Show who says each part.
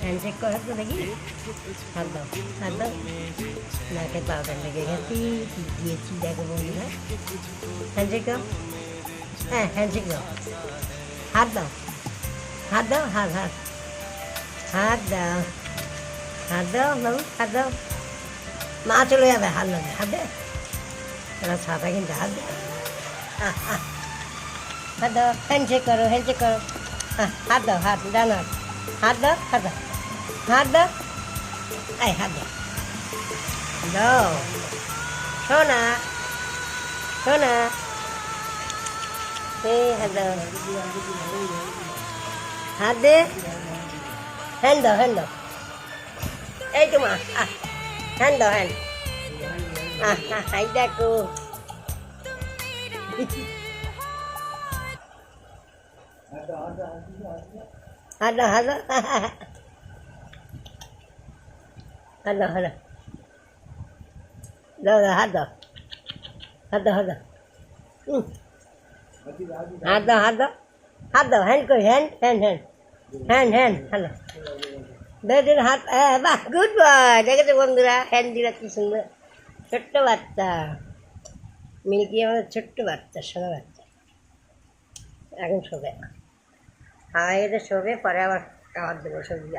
Speaker 1: Handshake করো তো দেখি, হাত দাও, হাত দাও। নাকে পাউডার লেগে গেছি, কি দিয়েছি দেখো বন্ধুরা। হ্যান্ডশেক দাও, হ্যাঁ হ্যান্ডশেক দাও, হাত দাও, হাত দাও, হাত হাত হাত দাও, হাত দাও বাবু, হাত দাও। মা চলে যাবে, হাত দেবে, হাত দে। এরা ছাতা কিন্তু হাত দে, হাত দাও, হ্যান্ডশেক করো, হ্যান্ডশেক করো। হাত দাও, হাত ডান হাত, হাত দাও, হাত দাও, হাত দাও, এই হাত দাও, দাও সোনা, সোনা, এই হাত দাও, হাত দে, হ্যান্ড দাও, হ্যান্ড দাও, এই তো মা, হ্যান্ড দাও, হ্যান্ড, এই দেখো, হাত দাও, হাত দাও, হাত দাও, হাত দাও, দাও দাও, হাত দাও, হাত দাও, হাত দাও, হাত দাও, হাত দাও, হাত দাও, হ্যান্ড কই, hand hand hand hand hand hello, বেদের হাত, বাহ গুড বয়। দেখেছো বন্ধুরা, হ্যান্ড দিলা কি সুন্দর, ছোট্ট বাচ্চা মিল্কি, আমাদের ছোট্ট বাচ্চা, সোনা বাচ্চা, এখন শোবে, হাওয়াই এদের শোবে, পরে আবার খাবার দেবো সবজি।